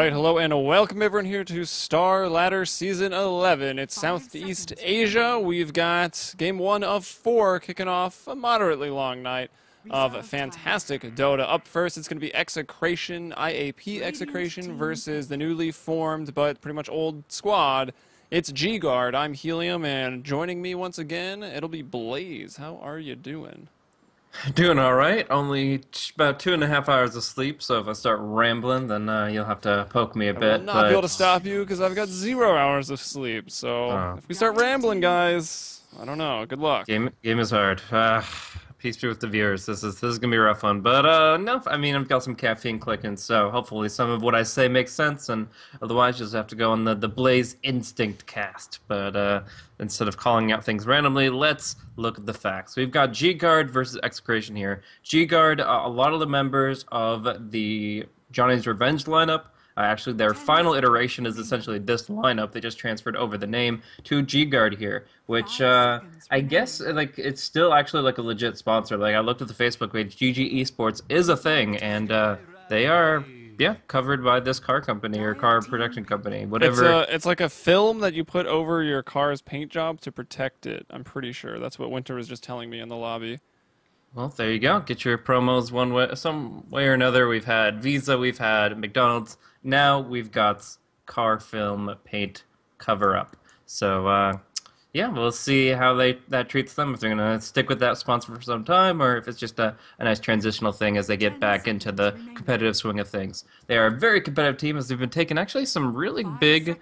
Alright, hello and welcome everyone here to Starladder Season 11. It's Southeast Asia. We've got Game 1 of 4 kicking off a moderately long night of fantastic Dota. Up first, it's going to be Execration, IAP Execration versus the newly formed but pretty much old squad. It's G-Guard, I'm Helium, and joining me once again, it'll be Blaze. How are you doing? Doing all right. Only about 2.5 hours of sleep, so if I start rambling, then you'll have to poke me a I bit. will not be able to stop you because I've got 0 hours of sleep. So if we start rambling, guys, I don't know. Good luck. Game is hard. Peace be with the viewers. This is gonna be a rough one, but no, I mean I've got some caffeine clicking, so hopefully some of what I say makes sense, and otherwise you'll just have to go on the Blaze Instinct cast. But instead of calling out things randomly, let's look at the facts. We've got G-Guard versus Execration here. G-Guard, a lot of the members of the Johnny's Revenge lineup. Actually, their final iteration is essentially this lineup. They just transferred over the name to G-Guard here, which I guess like it's still actually like a legit sponsor. Like I looked at the Facebook page, GG Esports is a thing, and they are covered by this car company or car protection company, whatever. It's like a film that you put over your car's paint job to protect it. I'm pretty sure that's what Winter was just telling me in the lobby. Well, there you go. Get your promos one way, some way or another. We've had Visa, we've had McDonald's. Now we've got car film paint cover up. So, yeah, we'll see how that treats them. If they're going to stick with that sponsor for some time, or if it's just a nice transitional thing as they get back into the competitive swing of things. They are a very competitive team as they've been taking actually some really big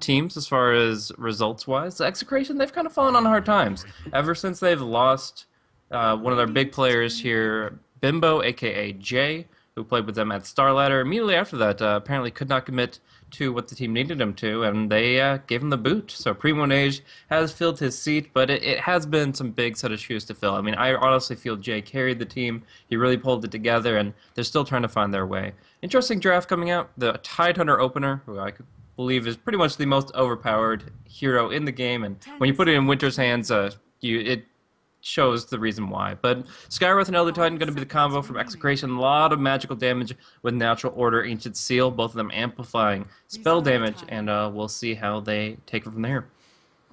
teams as far as results-wise. The Execration, they've kind of fallen on hard times. Ever since they've lost one of their big players here, Bimbo, a.k.a. Jay, who played with them at Starladder. Immediately after that, apparently could not commit to what the team needed him to, and they gave him the boot. So Primo Nage has filled his seat, but it has been some big set of shoes to fill. I mean, I honestly feel Jay carried the team. He really pulled it together, and they're still trying to find their way. Interesting draft coming out. The Tidehunter opener, who I could believe is pretty much the most overpowered hero in the game, and when you put it in Winter's hands, it shows the reason why. But Skywrath and Elder Titan going to be the combo from Execration. A lot of magical damage with Natural Order, Ancient Seal, both of them amplifying spell damage, and we'll see how they take it from there.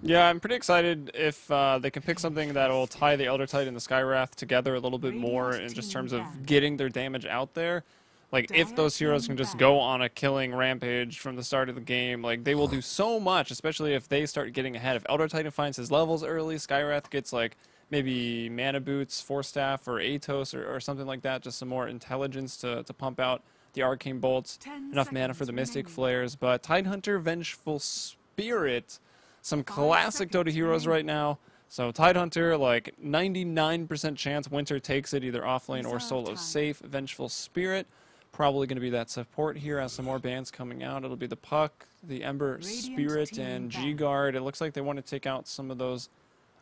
Yeah, I'm pretty excited if they can pick something that will tie the Elder Titan and the Skywrath together a little bit more in just terms of getting their damage out there. Like, if those heroes can just go on a killing rampage from the start of the game, like, they will do so much, especially if they start getting ahead. If Elder Titan finds his levels early, Skywrath gets, like, maybe Mana Boots, Force Staff, or Atos, or something like that. Just some more intelligence to pump out the Arcane Bolts. Enough mana for the Mystic Flares. But Tidehunter, Vengeful Spirit, some classic Dota heroes right now. So Tidehunter, like 99% chance Winter takes it either offlane or solo safe. Vengeful Spirit, probably going to be that support here as some more bans coming out. It'll be the Puck, the Ember Spirit, and G-Guard. It looks like they want to take out some of those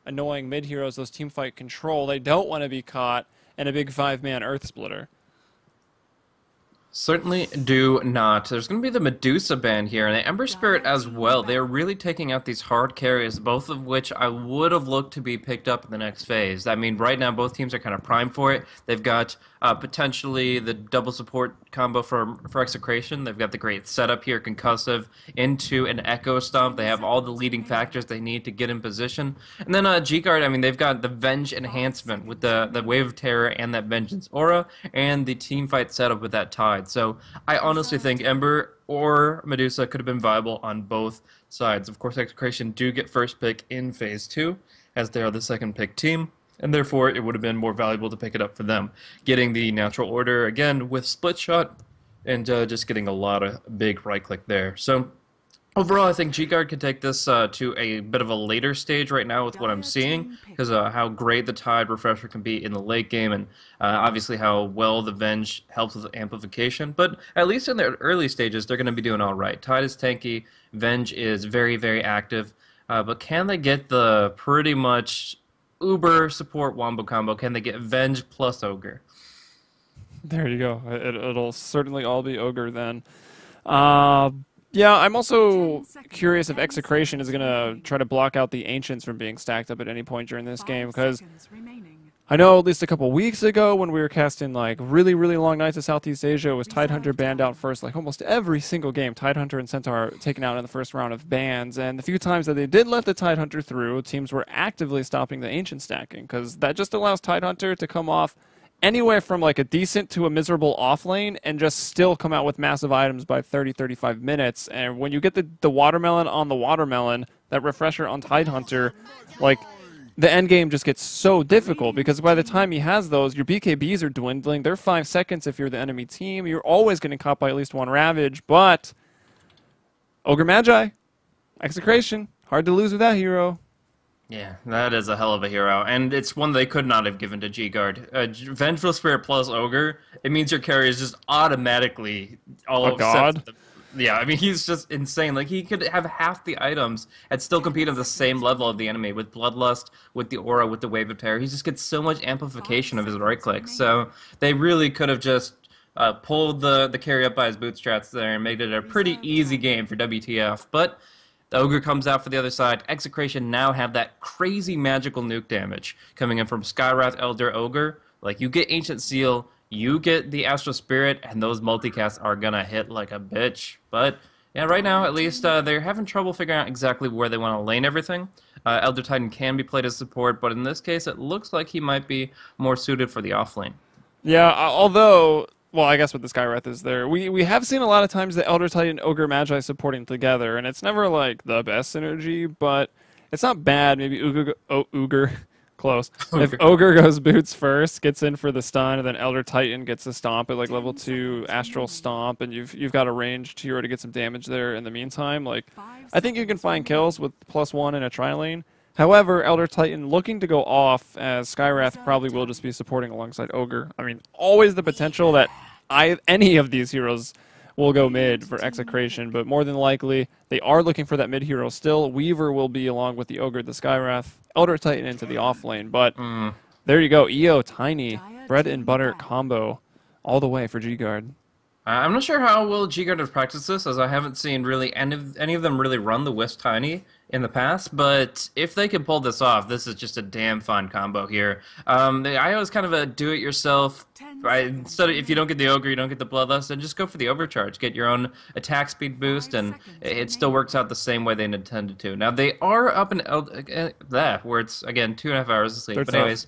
annoying mid heroes, those teamfight control. They don't want to be caught in a big 5-man Earth Splitter. Certainly do not. There's going to be the Medusa ban here, and the Ember Spirit as well. They're really taking out these hard carries, both of which I would have looked to be picked up in the next phase. I mean, right now both teams are kind of primed for it. They've got potentially the double support combo for Execration. They've got the great setup here, concussive into an Echo Stomp. They have all the leading factors they need to get in position. And then G-Guard, I mean, they've got the Venge enhancement with the Wave of Terror and that Vengeance aura, and the teamfight setup with that Tide. So I honestly think Ember or Medusa could have been viable on both sides. Of course, Execration do get first pick in Phase 2, as they are the second pick team, and therefore it would have been more valuable to pick it up for them. Getting the Natural Order, again, with Split Shot, and just getting a lot of big right-click there. So overall, I think G-Guard could take this to a bit of a later stage right now with what I'm seeing, because how great the Tide Refresher can be in the late game, and obviously how well the Venge helps with amplification. But at least in the early stages, they're going to be doing all right. Tide is tanky, Venge is very, very active, but can they get the pretty much Uber support wombo combo? Can they get Venge plus Ogre? There you go. It'll certainly all be Ogre then. Yeah, I'm also curious if Execration is going to try to block out the Ancients from being stacked up at any point during this game, because I know at least a couple weeks ago when we were casting like really, really long nights of Southeast Asia, it was Tidehunter banned out first, like almost every single game. Tidehunter and Centaur taken out in the first round of bans, and the few times that they did let the Tidehunter through, teams were actively stopping the Ancient stacking, because that just allows Tidehunter to come off anywhere from like a decent to a miserable off lane and just still come out with massive items by 30-35 minutes. And when you get the watermelon on the watermelon, that refresher on Tidehunter, like, the end game just gets so difficult because by the time he has those, your BKBs are dwindling. They're 5 seconds if you're the enemy team. You're always getting caught by at least one Ravage, but Ogre Magi, Execration, hard to lose with that hero. Yeah, that is a hell of a hero, and it's one they could not have given to G-Guard. Vengeful Spirit plus Ogre, it means your carry is just automatically all A god? Yeah, I mean, he's just insane. Like, he could have half the items and still compete at the same level of the enemy with Bloodlust, with the Aura, with the Wave of Terror. He just gets so much amplification of his right click. So they really could have just pulled the carry up by his bootstraps there and made it a pretty easy game for WTF. But the Ogre comes out for the other side. Execration now have that crazy magical nuke damage coming in from Skywrath, Elder, Ogre. Like, you get Ancient Seal, you get the Astral Spirit, and those multicasts are gonna hit like a bitch. But yeah, right now at least they're having trouble figuring out exactly where they want to lane everything. Elder Titan can be played as support, but in this case it looks like he might be more suited for the off lane. Yeah, although, well, I guess with the Skywrath is there, we have seen a lot of times the Elder Titan Ogre Magi supporting together, and it's never like the best synergy, but it's not bad. Maybe Ogre. Close. If Ogre goes boots first, gets in for the stun, and then Elder Titan gets a stomp at like level 2 Astral Stomp, and you've got a ranged hero to get some damage there in the meantime, like, I think you can find kills with +1 in a tri-lane. However, Elder Titan looking to go off, as Skywrath probably will just be supporting alongside Ogre. I mean, always the potential that any of these heroes will go mid for Execration, but more than likely, they are looking for that mid hero still. Weaver will be along with the Ogre, the Skywrath, Elder Titan into the off lane, but there you go. EO, Tiny, bread and butter combo all the way for G-Guard. I'm not sure how well G-Guard has practiced this, as I haven't seen really any of them really run the Wisp Tiny in the past, but if they can pull this off, this is just a damn fun combo here. The IO is kind of a do-it-yourself. Instead of, if you don't get the Ogre, you don't get the Bloodlust, and just go for the Overcharge. Get your own attack speed boost, and it still works out the same way they intended to. Now, they are up in that, where it's, again, 2.5 hours of sleep. But anyways,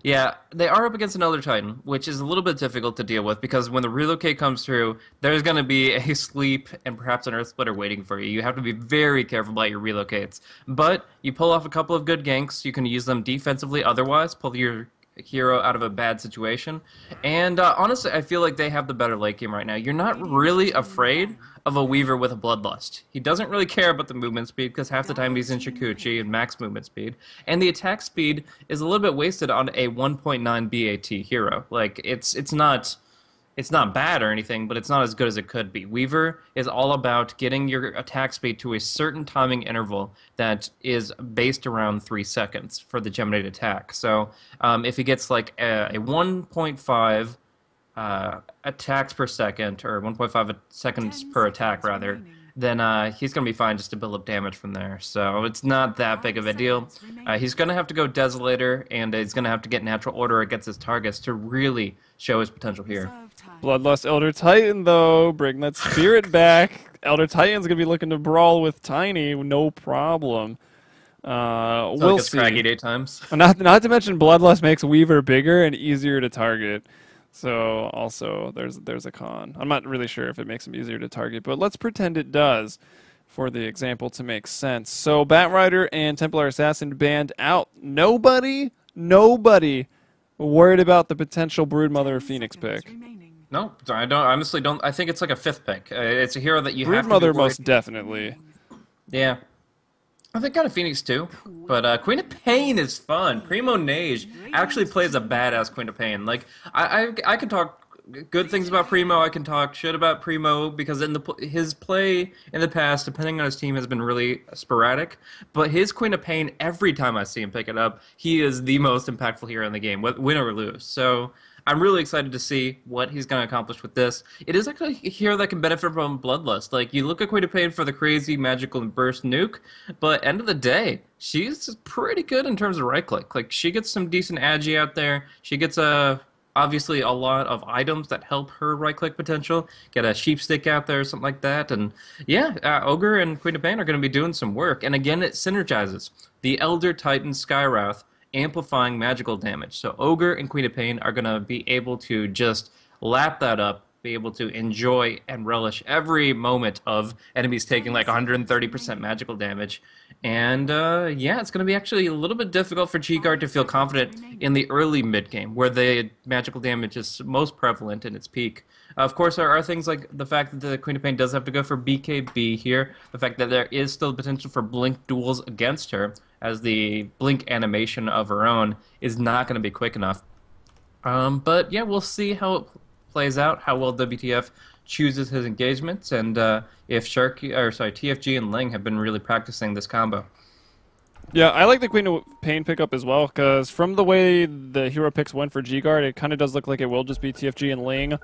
yeah, they are up against an Elder Titan, which is a little bit difficult to deal with, because when the relocate comes through, there's going to be a sleep and perhaps an Earth Splitter waiting for you. You have to be very careful about your relocates. But you pull off a couple of good ganks, you can use them defensively otherwise, pull your hero out of a bad situation. And honestly, I feel like they have the better late game right now. You're not really afraid of a Weaver with a Bloodlust. He doesn't really care about the movement speed because half the time he's in Shikuchi and max movement speed. And the attack speed is a little bit wasted on a 1.9 BAT hero. Like, it's not bad or anything, but it's not as good as it could be. Weaver is all about getting your attack speed to a certain timing interval that is based around 3 seconds for the Geminate attack. So if he gets like a 1.5 attacks per second, or 1.5 seconds per attack, rather, then he's going to be fine just to build up damage from there. So it's not that big of a deal. He's going to have to go Desolator, and he's going to have to get Natural Order against his targets to really show his potential here. Bloodlust Elder Titan, though. Bring that spirit back. Elder Titan's going to be looking to brawl with Tiny, no problem. We'll see. Scraggy daytimes. Not to mention Bloodlust makes Weaver bigger and easier to target. So also there's a con. I'm not really sure if it makes him easier to target, but let's pretend it does for the example to make sense. So Batrider and Templar Assassin banned out. Nobody worried about the potential Broodmother Phoenix pick. No, I don't. Honestly, don't. I think it's like a 5th pick. It's a hero that you have to be Broodmother worried. most definitely. Yeah. I think kind of Phoenix too, but Queen of Pain is fun. Primo Nage actually plays a badass Queen of Pain. Like, I can talk good things about Primo, I can talk shit about Primo, because his play in the past, depending on his team, has been really sporadic, but his Queen of Pain, every time I see him pick it up, he is the most impactful hero in the game, win or lose. So I'm really excited to see what he's going to accomplish with this. It is actually a hero that can benefit from Bloodlust. Like, you look at Queen of Pain for the crazy magical and burst nuke, but end of the day, she's pretty good in terms of right click. Like, she gets some decent agi out there. She gets obviously a lot of items that help her right click potential. Get a sheep stick out there or something like that. And yeah, Ogre and Queen of Pain are going to be doing some work. And again, it synergizes the Elder Titan Skywrath amplifying magical damage. So Ogre and Queen of Pain are going to be able to just lap that up, be able to enjoy and relish every moment of enemies taking like 130% magical damage. And yeah, it's going to be actually a little bit difficult for G-Guard to feel confident in the early mid-game, where the magical damage is most prevalent in its peak. Of course, there are things like the fact that the Queen of Pain does have to go for BKB here, the fact that there is still potential for Blink duels against her, as the Blink animation of her own is not going to be quick enough. But yeah, we'll see how it plays out, how well WTF chooses his engagements, and if TFG and Ling have been really practicing this combo. Yeah, I like the Queen of Pain pickup as well, because from the way the hero picks went for G-Guard, it kind of does look like it will just be TFG and Ling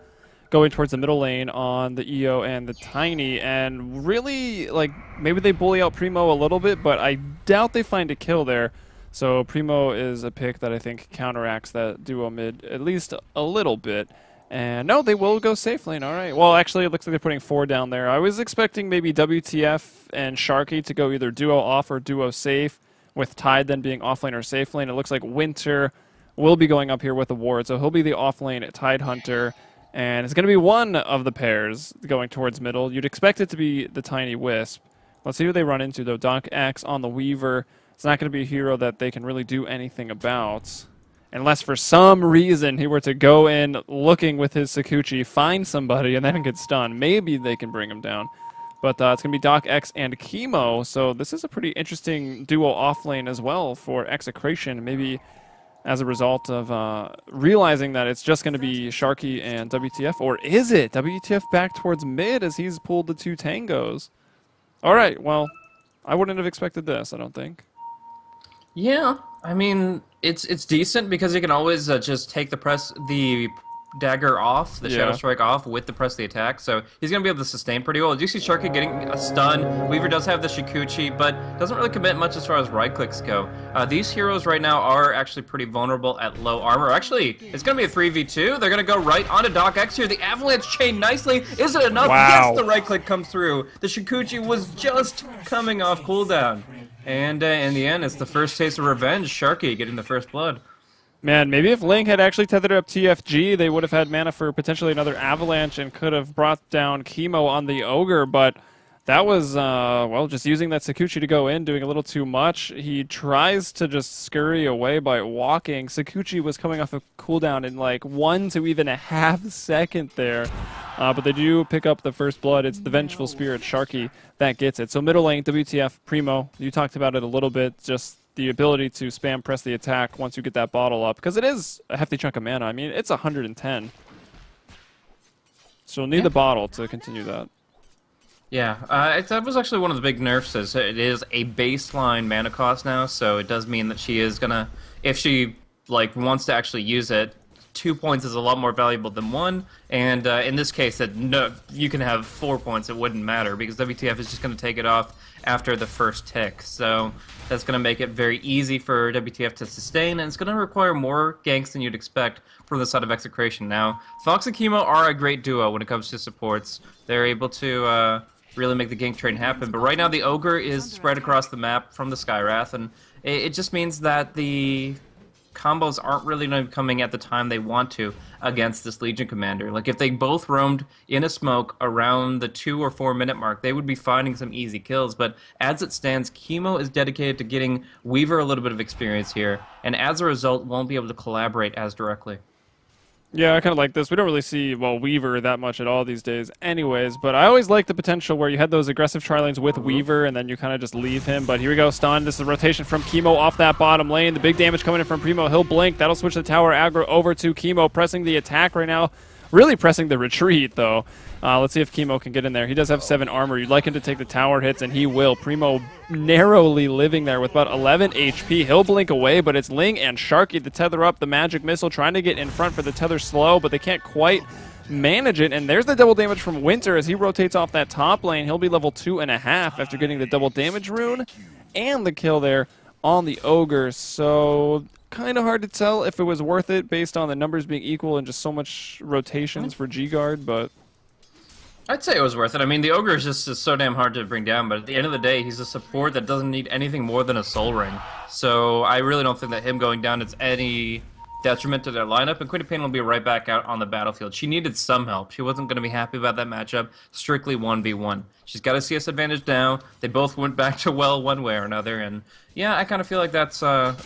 going towards the middle lane on the EO and the Tiny, and really, like, maybe they bully out Primo a little bit, but I doubt they find a kill there. So Primo is a pick that I think counteracts that duo mid at least a little bit. And no, they will go safe lane. All right. Well, actually, it looks like they're putting 4 down there. I was expecting maybe WTF and Sharky to go either duo off or duo safe, with Tide then being off lane or safe lane. It looks like Winter will be going up here with the ward, so he'll be the off lane at Tide Hunter. And it's going to be one of the pairs going towards middle. You'd expect it to be the Tiny Wisp. Let's see who they run into, though. Doc X on the Weaver. It's not going to be a hero that they can really do anything about. Unless for some reason he were to go in looking with his Sakuchi, find somebody, and then get stunned. Maybe they can bring him down. But it's going to be Doc X and Chemo, so this is a pretty interesting duo off lane as well for Execration. Maybe as a result of realizing that it's just going to be Sharky and WTF, or is it WTF back towards mid as he's pulled the 2 tangos? All right, well, I wouldn't have expected this, I don't think. Yeah, I mean, it's decent because you can always just take the dagger off, the Shadow Strike off with the press the attack, so he's going to be able to sustain pretty well. You see Sharky getting a stun. Weaver does have the Shikuchi, but doesn't really commit much as far as right clicks go. These heroes right now are actually pretty vulnerable at low armor. Actually, it's going to be a 3v2. They're going to go right onto Doc X here. The Avalanche chain nicely. Is it enough? Wow. Yes, the right click comes through. The Shikuchi was just coming off cooldown. And in the end, it's the first taste of revenge. Sharky getting the first blood. Man, maybe if Ling had actually tethered up TFG, they would have had mana for potentially another Avalanche and could have brought down Chemo on the Ogre, but that was, well, just using that Sakuchi to go in, doing a little too much. He tries to just scurry away by walking. Sakuchi was coming off a cooldown in like 1 to even a half second there. But they do pick up the first blood. It's the Vengeful Spirit Sharky that gets it. So middle lane, WTF, Primo, you talked about it a little bit, just the ability to spam press the attack once you get that bottle up, because it is a hefty chunk of mana. I mean, it's 110. So you'll need the bottle to continue that. Yeah, that was actually one of the big nerfs. Is it is a baseline mana cost now, so it does mean that she is gonna, if she like wants to actually use it, 2 points is a lot more valuable than 1. And in this case, that no, you can have 4 points. It wouldn't matter because WTF is just going to take it off after the first tick. So that's going to make it very easy for WTF to sustain, and it's going to require more ganks than you'd expect from the side of Execration. Now, Fox and Chemo are a great duo when it comes to supports. They're able to really make the gank train happen. But right now, the Ogre is spread across the map from the Skywrath, and it just means that the combos aren't really coming at the time they want to against this Legion commander. Like, if they both roamed in a smoke around the 2 or 4 minute mark, they would be finding some easy kills. But as it stands, Chemo is dedicated to getting Weaver a little bit of experience here, and as a result, won't be able to collaborate as directly. Yeah, I kind of like this. We don't really see, well, Weaver that much at all these days anyways, but I always like the potential where you had those aggressive tri-lanes with Weaver and then you kind of just leave him. But here we go, stun. This is a rotation from Chemo off that bottom lane. The big damage coming in from Primo. He'll blink. That'll switch the tower aggro over to Chemo, pressing the attack right now. really pressing the retreat, though. Let's see if Chemo can get in there. He does have 7 armor. You'd like him to take the tower hits, and he will. Primo narrowly living there with about 11 HP. He'll blink away, but it's Ling and Sharky to tether up the magic missile, trying to get in front for the tether slow, but they can't quite manage it. And there's the double damage from Winter as he rotates off that top lane. He'll be level 2.5 after getting the double damage rune and the kill there on the Ogre. So kind of hard to tell if it was worth it based on the numbers being equal and just so much rotations for G-Guard, but I'd say it was worth it. I mean, the Ogre is just so damn hard to bring down, but at the end of the day, he's a support that doesn't need anything more than a Soul Ring. So I really don't think that him going down is any detriment to their lineup, and Queen of Pain will be right back out on the battlefield. She needed some help. She wasn't going to be happy about that matchup. Strictly 1v1. She's got a CS advantage now. They both went back to well one way or another, and yeah, I kind of feel like that's to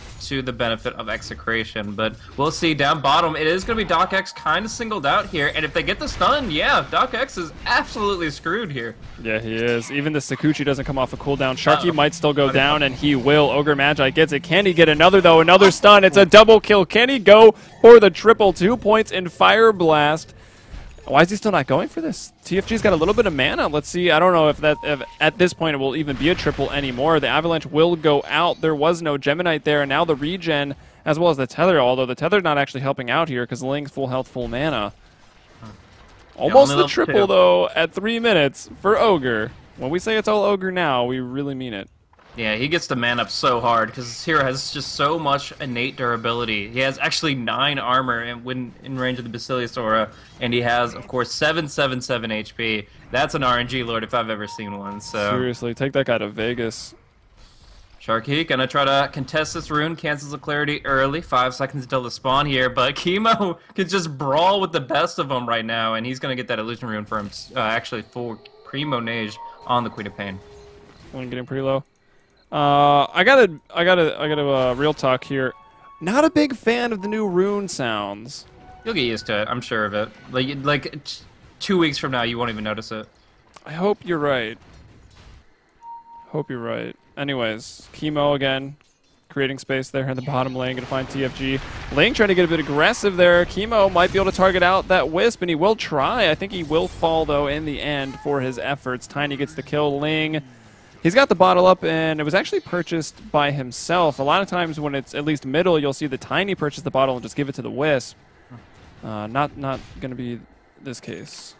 the benefit of Execration, but we'll see. Down bottom, it is going to be Doc X kind of singled out here, and if they get the stun, yeah, Doc X is absolutely screwed here. Yeah, he is. Even the Sakuchi doesn't come off a cooldown. Sharky might still go down, and he will. Ogre Magi gets it. Can he get another, though? Another stun. It's a double kill. Can he go for the triple? 2 points in Fire Blast. Why is he still not going for this? TFG's got a little bit of mana. Let's see. I don't know if at this point it will even be a triple anymore. The Avalanche will go out. There was no Geminite there, and now the regen as well as the Tether, although the Tether not actually helping out here because Ling's full health, full mana. Almost the triple, though, at 3 minutes for Ogre. When we say it's all Ogre now, we really mean it. Yeah, he gets the man up so hard because his hero has just so much innate durability. He has actually 9 armor and when in range of the Basilius Aura, and he has, of course, 777 HP. That's an RNG Lord if I've ever seen one. So seriously, take that guy to Vegas. Sharky gonna try to contest this rune, cancels the clarity early, 5 seconds until the spawn here, but Chemo can just brawl with the best of them right now, and he's gonna get that illusion rune for him, actually for Primo Nage on the Queen of Pain. One getting pretty low. I gotta real talk here. Not a big fan of the new rune sounds. You'll get used to it, I'm sure of it. Like 2 weeks from now, you won't even notice it. I hope you're right. Hope you're right. Anyways, Chemo again, creating space there in the bottom lane, gonna find TFG. Ling trying to get a bit aggressive there. Chemo might be able to target out that Wisp, and he will try. I think he will fall, though, in the end for his efforts. Tiny gets the kill. Ling, he's got the bottle up, and it was actually purchased by himself. A lot of times when it's at least middle, you'll see the Tiny purchase the bottle and just give it to the Wisp. Not going to be this case.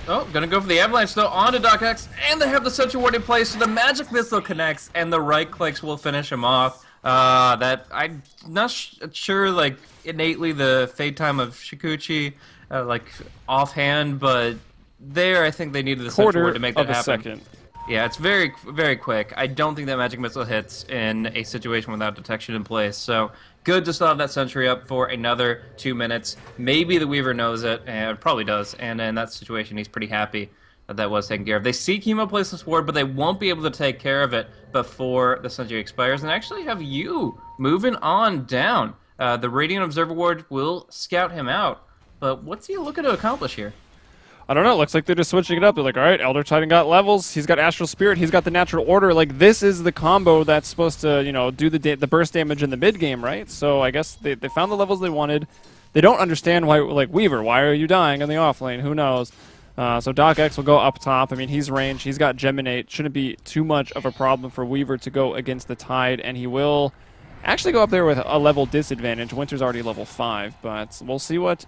Oh, gonna go for the Avalanche, though, onto Doc X, and they have the Sentry Ward in place, so the Magic Missile connects, and the right clicks will finish him off. That I'm not sure, like, innately the fade time of Shikuchi, like, offhand, but there I think they needed the Sentry Ward to make that happen. Second. Yeah, it's very, very quick. I don't think that Magic Missile hits in a situation without detection in place. So good to still have that Sentry up for another 2 minutes. Maybe the Weaver knows it, and probably does. And in that situation, he's pretty happy that that was taken care of. They see Chemo place this ward, but they won't be able to take care of it before the Sentry expires. And actually have you moving on down. The Radiant Observer Ward will scout him out. But what's he looking to accomplish here? I don't know. It looks like they're just switching it up. They're like, all right, Elder Titan got levels. He's got Astral Spirit. He's got the Natural Order. Like, this is the combo that's supposed to, you know, do the burst damage in the mid game, right? So I guess they found the levels they wanted. They don't understand why, like, Weaver, why are you dying in the off lane? Who knows? So Doc X will go up top. I mean, he's ranged. He's got Geminate. Shouldn't be too much of a problem for Weaver to go against the Tide, and he will actually go up there with a level disadvantage. Winter's already level 5, but we'll see what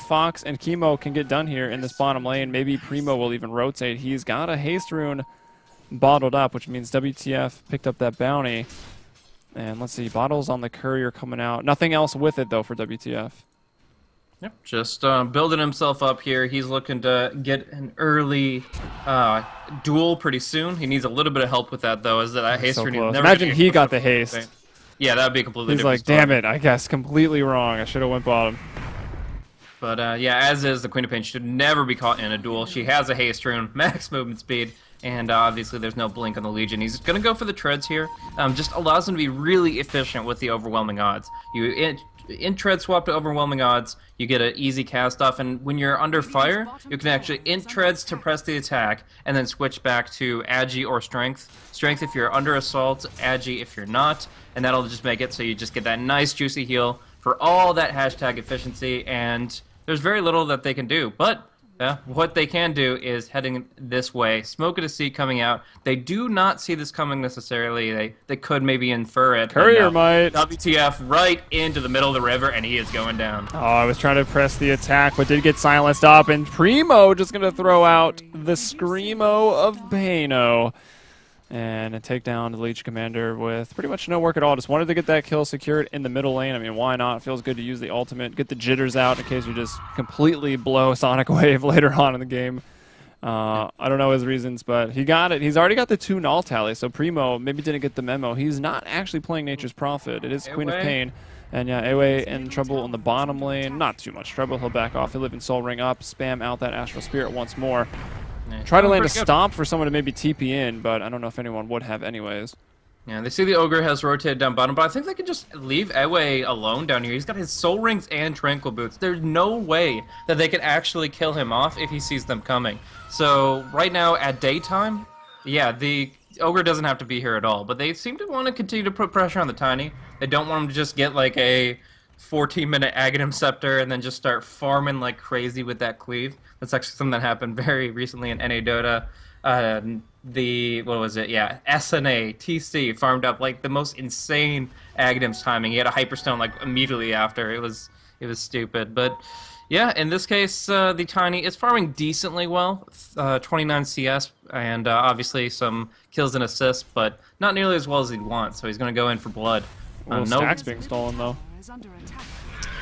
Fox, and Chemo can get done here in this bottom lane. Maybe Primo will even rotate. He's got a haste rune bottled up, which means WTF picked up that bounty. And let's see, bottles on the courier coming out. Nothing else with it, though, for WTF. Yep, just building himself up here. He's looking to get an early duel pretty soon. He needs a little bit of help with that, though, as that haste rune. Imagine he got the haste. Yeah, that would be a completely different story. He's like, damn it, I guess completely wrong. I should have went bottom. But yeah, as is, the Queen of Pain should never be caught in a duel. She has a haste rune, max movement speed, and obviously there's no blink on the Legion. He's going to go for the treads here. Just allows him to be really efficient with the overwhelming odds. You in tread swap to overwhelming odds, you get an easy cast off, and when you're under fire, you can actually int treads to press the attack, and then switch back to agi or strength. Strength if you're under assault, agi if you're not, and that'll just make it so you just get that nice juicy heal for all that hashtag efficiency, and there's very little that they can do. But what they can do is heading this way. Smoke at a seat coming out. They do not see this coming necessarily. They could maybe infer it. Courier might. WTF right into the middle of the river, and he is going down. Oh, I was trying to press the attack, but did get silenced up, and Primo just going to throw out the Screamo of Bano. And take down the Leech Commander with pretty much no work at all. Just wanted to get that kill secured in the middle lane. I mean, why not? Feels good to use the ultimate. Get the jitters out in case you just completely blow Sonic Wave later on in the game. I don't know his reasons, but he got it. He's already got the 2 null tally, so Primo maybe didn't get the memo. He's not actually playing Nature's Prophet. It is Queen of Pain. And yeah, Ewe in trouble in the bottom lane. Not too much trouble. He'll back off. He'll live in Soul Ring up, spam out that Astral Spirit once more. Yeah, try to land a stomp for someone to maybe TP in, but I don't know if anyone would have anyways. Yeah, they see the Ogre has rotated down bottom, but I think they can just leave Ewe alone down here. He's got his Soul Rings and Tranquil Boots. There's no way that they can actually kill him off if he sees them coming. So right now at daytime, yeah, the Ogre doesn't have to be here at all, but they seem to want to continue to put pressure on the Tiny. They don't want him to just get like a 14-minute Aghanim Scepter and then just start farming like crazy with that cleave. That's actually something that happened very recently in NA Dota. What was it? Yeah, SNA, TC farmed up like the most insane Aghanim's timing. He had a Hyperstone like immediately after. It was stupid. But yeah, in this case, the Tiny is farming decently well. 29 CS and obviously some kills and assists, but not nearly as well as he'd want. So he's going to go in for blood. Stack's being stolen though.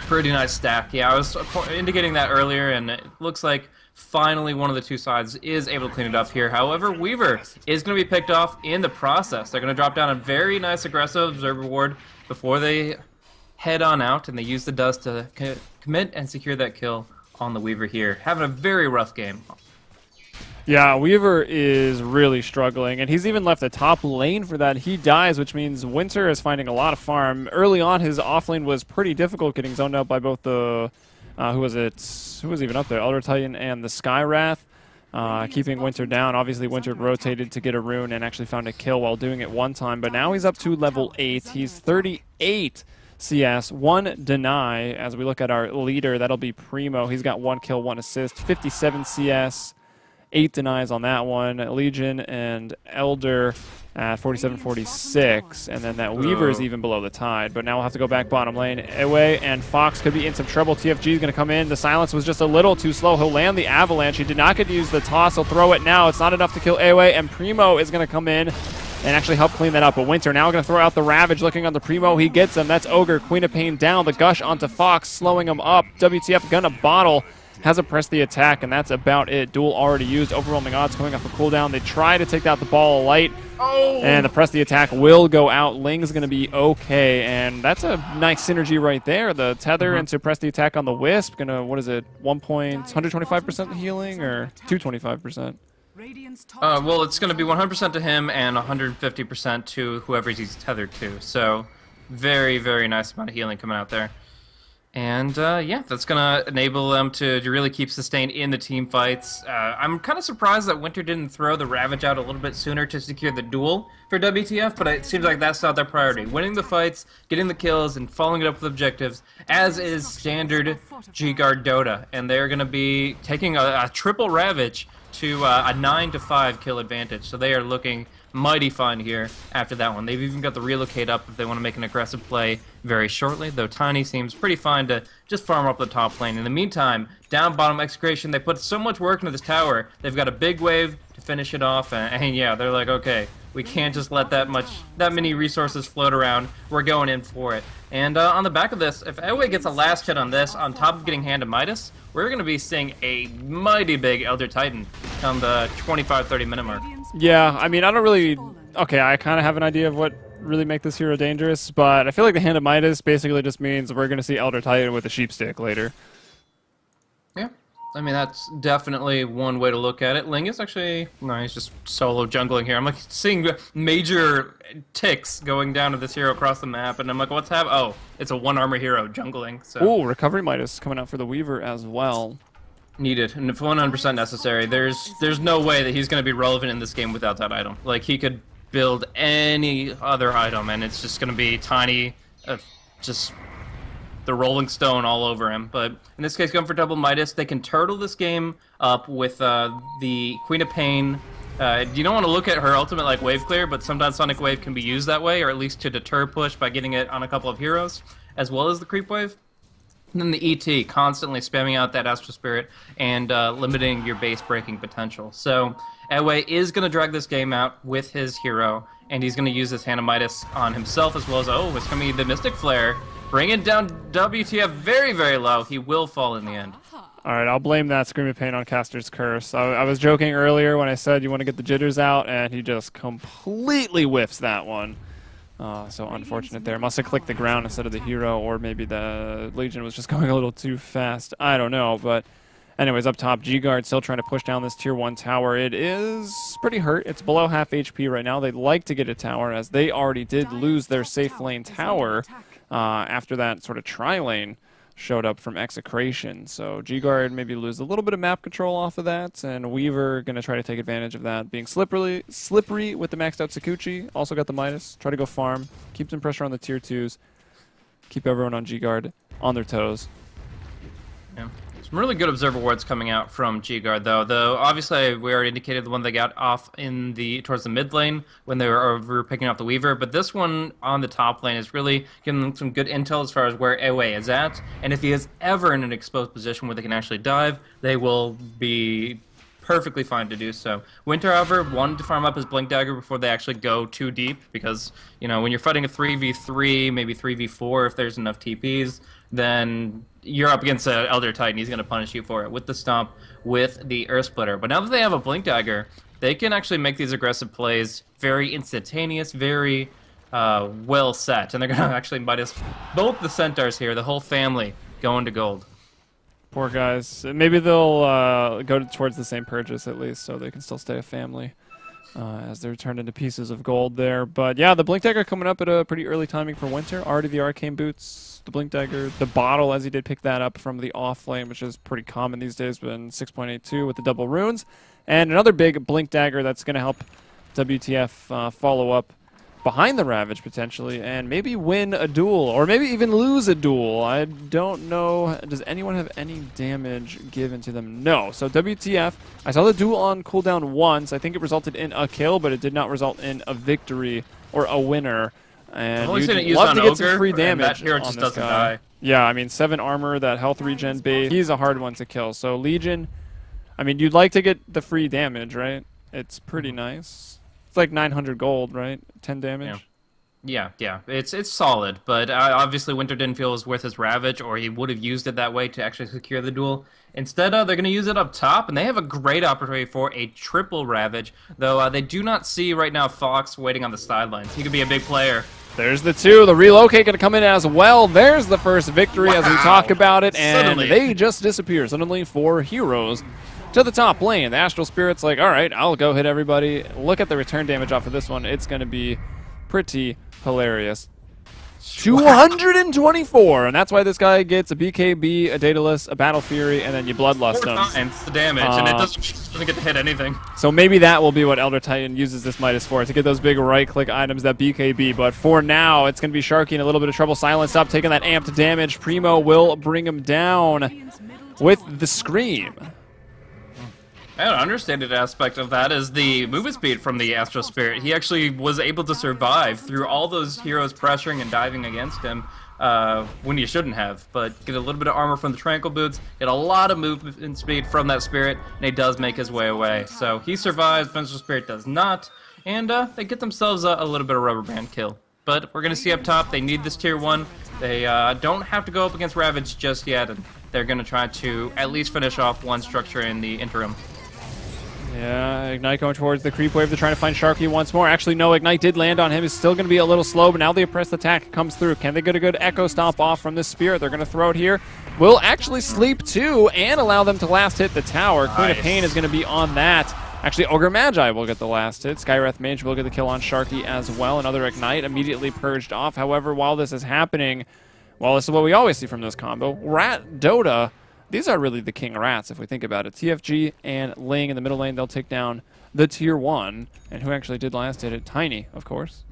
Pretty nice stack. Yeah, I was indicating that earlier, and it looks like finally one of the two sides is able to clean it up here. However, Weaver is going to be picked off in the process. They're going to drop down a very nice aggressive Observer Ward before they head on out, and they use the dust to commit and secure that kill on the Weaver here. Having a very rough game. Yeah, Weaver is really struggling, and he's even left the top lane for that. He dies, which means Winter is finding a lot of farm. Early on, his offlane was pretty difficult, getting zoned out by both the, who was even up there? Elder Titan and the Skywrath, keeping Winter down. Obviously, Winter rotated to get a rune and actually found a kill while doing it one time, but now he's up to level 8. He's 38 CS, 1 deny. As we look at our leader, that'll be Primo. He's got 1 kill, 1 assist, 57 CS. 8 denies on that one. Legion and Elder at 47-46. And then that Weaver is even below the tide. But now we'll have to go back bottom lane. Ewe and Fox could be in some trouble. TFG is going to come in. The silence was just a little too slow. He'll land the Avalanche. He did not get to use the toss. He'll throw it now. It's not enough to kill Ewe. And Primo is going to come in and actually help clean that up. But Winter now going to throw out the Ravage. Looking on the Primo. He gets him. That's Ogre. Queen of Pain down. The Gush onto Fox, slowing him up. WTF going to bottle. Hasn't pressed the attack, and that's about it. Duel already used. Overwhelming odds coming off a cooldown. They try to take out the ball of light, and the press the attack will go out. Ling's going to be okay, and that's a nice synergy right there. The tether and suppress the attack on the Wisp. Going to, what is it, 125% healing or 225%? Well, it's going to be 100% to him and 150% to whoever he's tethered to. So very, very nice amount of healing coming out there. And yeah, that's going to enable them to really keep sustained in the team fights. I'm kind of surprised that Winter didn't throw the Ravage out a little bit sooner to secure the duel for WTF, but it seems like that's not their priority. Winning the fights, getting the kills, and following it up with objectives, as is standard G-Guard Dota. And they're going to be taking a triple Ravage to a 9-5 kill advantage. So they are looking mighty fine here after that one. They've even got the relocate up if they want to make an aggressive play very shortly, though Tiny seems pretty fine to just farm up the top lane. In the meantime, down bottom Execration, they put so much work into this tower. They've got a big wave to finish it off, and yeah, they're like, okay, we can't just let that many resources float around. We're going in for it. And on the back of this, if Ewe gets a last hit on this, on top of getting Hand of Midas, we're going to be seeing a mighty big Elder Titan on the 25-30 minute mark. Yeah, I mean, I don't really... Okay, I kind of have an idea of what really make this hero dangerous, but I feel like the Hand of Midas basically just means we're going to see Elder Titan with a sheep stick later. Yeah, I mean, that's definitely one way to look at it. Ling is actually... No, he's just solo jungling here. I'm like seeing major ticks going down to this hero across the map, and I'm like, what's happening? Oh, it's a one-armor hero jungling. So. Ooh, Recovery Midas coming out for the Weaver as well. Needed, and if 100% necessary. There's no way that he's going to be relevant in this game without that item. Like, he could build any other item, and it's just going to be Tiny, just the Rolling Stone all over him. But in this case, going for double Midas, they can turtle this game up with the Queen of Pain. You don't want to look at her ultimate like wave clear, but sometimes Sonic Wave can be used that way, or at least to deter push by getting it on a couple of heroes, as well as the creep wave. And then the ET, constantly spamming out that Astral Spirit and limiting your base breaking potential. So Ewe is going to drag this game out with his hero, and he's going to use this Hand of Midas on himself as well as, oh, it's coming the Mystic Flare. Bringing down WTF very, very low. He will fall in the end. All right, I'll blame that Scream of Pain on Caster's Curse. I was joking earlier when I said you want to get the jitters out, and he just completely whiffs that one. So unfortunate there. Must have clicked the ground instead of the hero, or maybe the Legion was just going a little too fast. I don't know, but anyways, up top, G-Guard still trying to push down this Tier 1 tower. It is pretty hurt. It's below half HP right now. They'd like to get a tower, as they already did lose their safe lane tower after that sort of tri-lane showed up from Execration. So G-Guard maybe lose a little bit of map control off of that, and Weaver going to try to take advantage of that, being slippery with the maxed out Sakuchi. Also got the Midas. Try to go farm. Keep some pressure on the Tier 2s. Keep everyone on G-Guard on their toes. Yeah. Some really good observer wards coming out from G-Guard, though obviously we already indicated the one they got off in towards the mid lane when they were picking up the Weaver, but this one on the top lane is really giving them some good intel as far as where Ewe is at, and if he is ever in an exposed position where they can actually dive, they will be perfectly fine to do so. Winter, however, wanted to farm up his Blink Dagger before they actually go too deep, because, you know, when you're fighting a 3v3, maybe 3v4 if there's enough TPs, then you're up against an Elder Titan. He's going to punish you for it with the Stomp, with the Earth Splitter. But now that they have a Blink Dagger, they can actually make these aggressive plays very instantaneous, very well set. And they're going to actually Midas both the Centaurs here, the whole family, going to gold. Poor guys. Maybe they'll go towards the same purchase at least, so they can still stay a family as they're turned into pieces of gold there. But yeah, the Blink Dagger coming up at a pretty early timing for Winter. Already the Arcane Boots, the Blink Dagger, the Bottle, as he did pick that up from the off lane, which is pretty common these days, but in 6.82 with the double runes. And another big Blink Dagger that's going to help WTF follow up behind the Ravage potentially, and maybe win a duel, or maybe even lose a duel. I don't know. Does anyone have any damage given to them? No. So WTF, I saw the duel on cooldown once. I think it resulted in a kill, but it did not result in a victory or a winner. And you'd love to get some free damage that hero on just this doesn't guy. die. Yeah, I mean, 7 armor, that health regen base. He's a hard one to kill. So Legion, I mean, you'd like to get the free damage, right? It's pretty nice. It's like 900 gold, right? 10 damage. Yeah, it's solid, but obviously Winter didn't feel it was worth his Ravage, or he would have used it that way to actually secure the duel. Instead, they're going to use it up top, and they have a great opportunity for a triple Ravage, though they do not see right now Fox waiting on the sidelines. He could be a big player. There's the 2. The relocate going to come in as well. There's the first victory as we talk about it, and suddenly they just disappear. Suddenly 4 heroes to the top lane. The Astral Spirit's like, all right, I'll go hit everybody. Look at the return damage off of this one. It's going to be pretty hilarious. 224, and that's why this guy gets a BKB, a Daedalus, a Battle Fury, and then you Bloodlust him. And it's the damage, and it doesn't get to hit anything. So maybe that will be what Elder Titan uses this Midas for, to get those big right-click items, that BKB. But for now, it's going to be Sharky in a little bit of trouble. Silence up, taking that amped damage. Primo will bring him down with the Scream. An understated aspect of that is the movement speed from the Astral Spirit. He actually was able to survive through all those heroes pressuring and diving against him when he shouldn't have. But get a little bit of armor from the Tranquil Boots, get a lot of movement speed from that Spirit, and he does make his way away. So he survives, Vengeful Spirit does not, and they get themselves a little bit of rubber band kill. But we're going to see up top, they need this Tier 1. They don't have to go up against Ravage just yet, and they're going to try to at least finish off one structure in the interim. Yeah, Ignite going towards the creep wave. They're trying to find Sharky once more. Actually, no, Ignite did land on him. He's still going to be a little slow, but now the oppressed attack comes through. Can they get a good Echo Stomp off from this Spirit? They're going to throw it here. Will actually sleep too and allow them to last hit the tower. Nice. Queen of Pain is going to be on that. Actually, Ogre Magi will get the last hit. Skywrath Mage will get the kill on Sharky as well. Another Ignite immediately purged off. However, while this is happening, well, this is what we always see from this combo. Rat Dota, these are really the king rats if we think about it. TFG and Ling in the middle lane, they'll take down the Tier 1. And who actually did last hit it? Tiny, of course.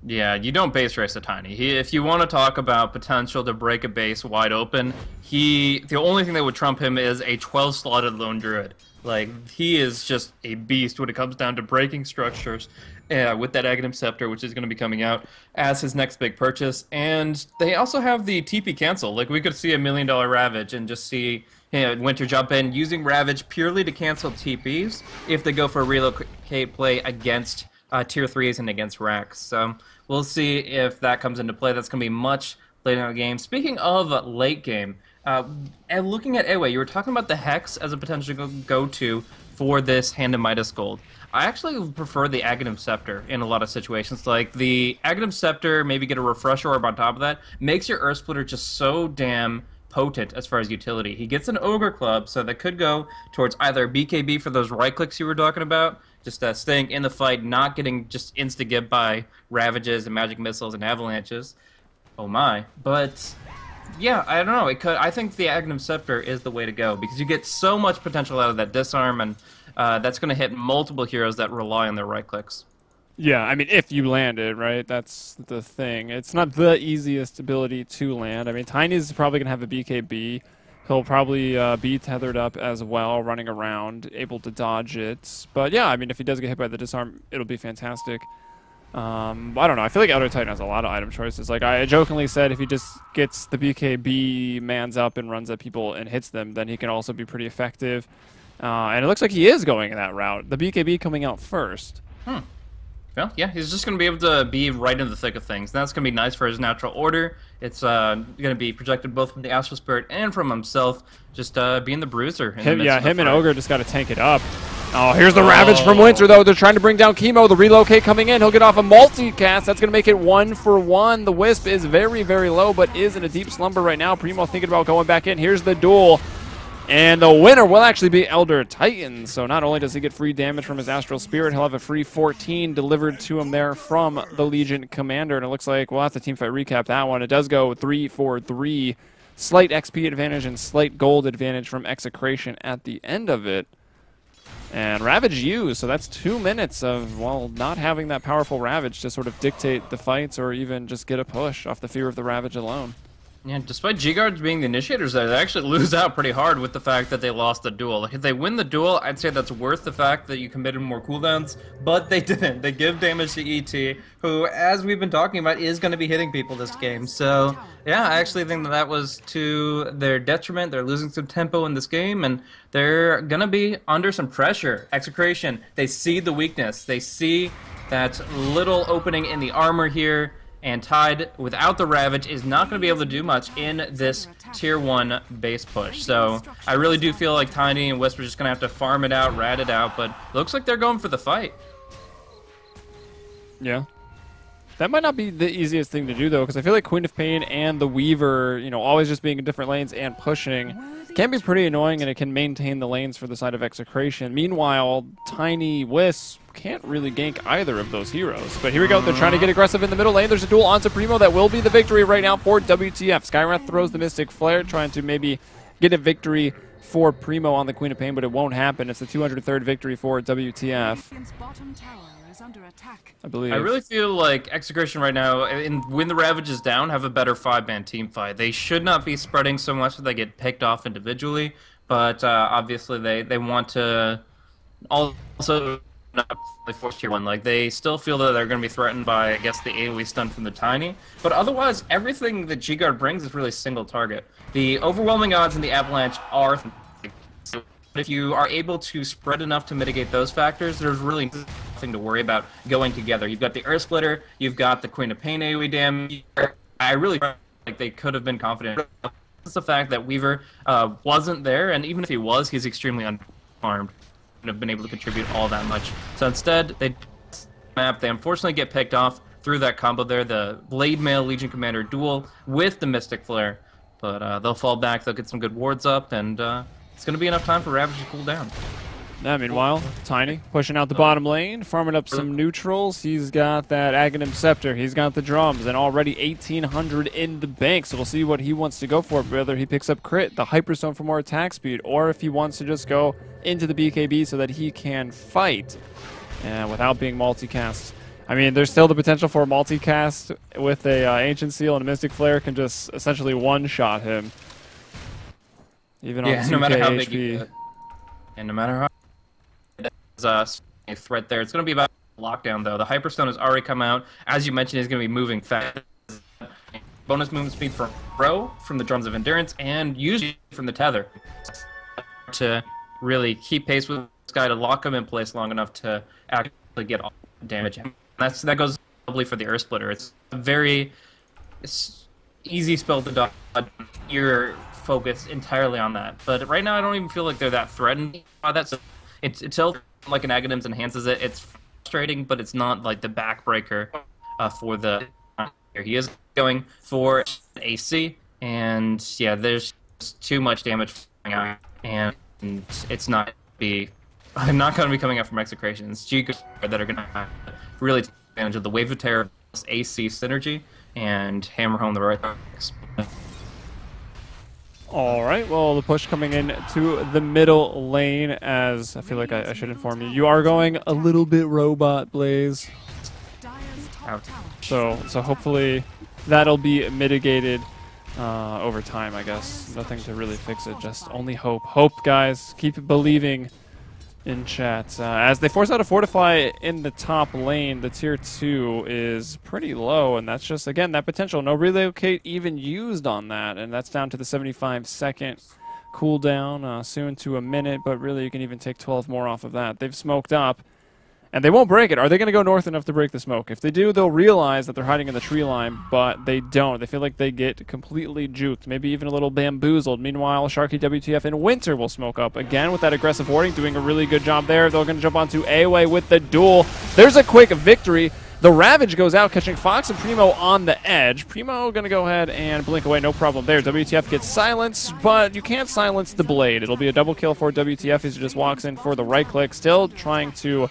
Yeah, you don't base race a Tiny. If you want to talk about potential to break a base wide open, the only thing that would trump him is a 12-slotted lone druid. Like, he is just a beast when it comes down to breaking structures with that Aghanim Scepter, which is going to be coming out as his next big purchase. And they also have the TP cancel. Like, we could see $1 million Ravage and just see Winter jump in using Ravage purely to cancel TPs if they go for a relocate play against tier 3s and against racks. So we'll see if that comes into play. That's going to be much later in the game. Speaking of late game, and looking at Ewe, you were talking about the Hex as a potential go-to for this Hand of Midas Gold. I actually prefer the Aghanim Scepter in a lot of situations. Like, the Aghanim Scepter, maybe get a Refresher Orb on top of that, makes your Earth Splitter just so damn potent as far as utility. He gets an Ogre Club, so that could go towards either BKB for those right clicks you were talking about, just staying in the fight, not getting just insta-gib by Ravages and Magic Missiles and Avalanches. Oh my. But yeah, I don't know. I think the Aghanim Scepter is the way to go, because you get so much potential out of that disarm, and that's going to hit multiple heroes that rely on their right clicks. Yeah, I mean, if you land it, right? That's the thing. It's not the easiest ability to land. I mean, Tiny's probably going to have a BKB. He'll probably be tethered up as well, running around, able to dodge it. But yeah, I mean, if he does get hit by the disarm, it'll be fantastic. I don't know. I feel like Elder Titan has a lot of item choices. Like, I jokingly said if he just gets the BKB, mans up, and runs at people and hits them, then he can also be pretty effective. And it looks like he is going that route. The BKB coming out first. Well, yeah, he's just going to be able to be right in the thick of things. That's going to be nice for his natural order. It's going to be projected both from the Astral Spirit and from himself, just being the bruiser. Him and Ogre just got to tank it up. Oh, here's the Ravage from Winter, though. They're trying to bring down Chemo. The relocate coming in. He'll get off a multicast. That's going to make it 1-for-1. The Wisp is very, very low, but is in a deep slumber right now. Primo thinking about going back in. Here's the duel. And the winner will actually be Elder Titan. So not only does he get free damage from his Astral Spirit, he'll have a free 14 delivered to him there from the Legion Commander. And it looks like we'll have to teamfight recap that one. It does go 3-for-3. Slight XP advantage and slight gold advantage from Execration at the end of it. And Ravage used, so that's 2 minutes of, well, not having that powerful Ravage to sort of dictate the fights or even just get a push off the fear of the Ravage alone. Yeah, despite G-Guards being the initiators there, they actually lose out pretty hard with the fact that they lost the duel. Like, if they win the duel, I'd say that's worth the fact that you committed more cooldowns, but they didn't. They give damage to ET, who, as we've been talking about, is going to be hitting people this game. So, yeah, I actually think that was to their detriment. They're losing some tempo in this game, and they're going to be under some pressure. Execration, they see the weakness. They see that little opening in the armor here. And Tide, without the Ravage, is not going to be able to do much in this Tier 1 base push. So I really do feel like Tiny and Wisp are just going to have to farm it out, rat it out, but looks like they're going for the fight. Yeah. That might not be the easiest thing to do, though, because I feel like Queen of Pain and the Weaver, you know, always just being in different lanes and pushing can be pretty annoying, and it can maintain the lanes for the side of Execration. Meanwhile, Tiny Wisp can't really gank either of those heroes. But here we go. They're trying to get aggressive in the middle lane. There's a duel on Supremo that will be the victory right now for WTF. Skywrath throws the Mystic Flare, trying to maybe get a victory for Primo on the Queen of Pain, but it won't happen. It's the 203rd victory for WTF. I believe. I really feel like Execration right now, when the Ravage is down, have a better 5-man team fight. They should not be spreading so much that they get picked off individually, but obviously they want to also not force tier 1. Like, they still feel that they're going to be threatened by, I guess, the AoE stun from the Tiny. But otherwise, everything that G-Guard brings is really single target. The overwhelming odds in the Avalanche are... So if you are able to spread enough to mitigate those factors, there's really nothing to worry about going together. You've got the Earth Splitter, you've got the Queen of Pain AoE damage. I really feel like they could have been confident. It's the fact that Weaver wasn't there, and even if he was, he's extremely unarmed. Have been able to contribute all that much. So instead, they unfortunately get picked off through that combo there, the Blade Mail Legion Commander duel with the Mystic Flare. But they'll fall back, they'll get some good wards up, and it's going to be enough time for Ravage to cool down. Now, meanwhile, Tiny pushing out the bottom lane, farming up some neutrals. He's got that Aghanim Scepter, he's got the drums, and already 1,800 in the bank. So we'll see what he wants to go for, whether he picks up Crit, the Hyperstone for more attack speed, or if he wants to just go into the BKB so that he can fight without being multicast. I mean, there's still the potential for a multicast with a Ancient Seal and a Mystic Flare can just essentially one-shot him. Even on 2K no matter how HP. big you get. And no matter how there's a threat there. It's going to be about lockdown, though. The Hyperstone has already come out. As you mentioned, he's going to be moving fast. Bonus movement speed from Pro, from the Drums of Endurance, and usually from the Tether. To really keep pace with this guy to lock him in place long enough to actually get all the damage. And that goes probably for the Earth Splitter. It's a very easy spell to dodge. You're focused entirely on that. But right now, I don't even feel like they're that threatened by that. So it's still like an Aghanims enhances it. It's frustrating, but it's not like the backbreaker for the. He is going for AC, and yeah, there's just too much damage coming out, and it's not be. I'm not going to be coming out from Execration. It's G that are going to really take advantage of the Wave of Terror AC synergy and hammer home the right targets. All right, well, the push coming in to the middle lane, as I feel like I should inform you. You are going a little bit robot, Blaze. Out. So hopefully that'll be mitigated over time, I guess. Nothing to really fix it, just only hope. Hope, guys. Keep believing in chat. As they force out a Fortify in the top lane, the tier 2 is pretty low, and that's just, again, that potential. No relocate even used on that, and that's down to the 75-second cooldown, soon to a minute, but really you can even take 12 more off of that. They've smoked up. And they won't break it. Are they going to go north enough to break the smoke? If they do, they'll realize that they're hiding in the tree line, but they don't. They feel like they get completely juked, maybe even a little bamboozled. Meanwhile, Sharky, WTF, and Winter will smoke up again with that aggressive warding, doing a really good job there. They're going to jump onto AOA with the duel. There's a quick victory. The Ravage goes out, catching Fox and Primo on the edge. Primo going to go ahead and blink away, no problem there. WTF gets silenced, but you can't silence the Blade. It'll be a double kill for WTF as he just walks in for the right click, still trying to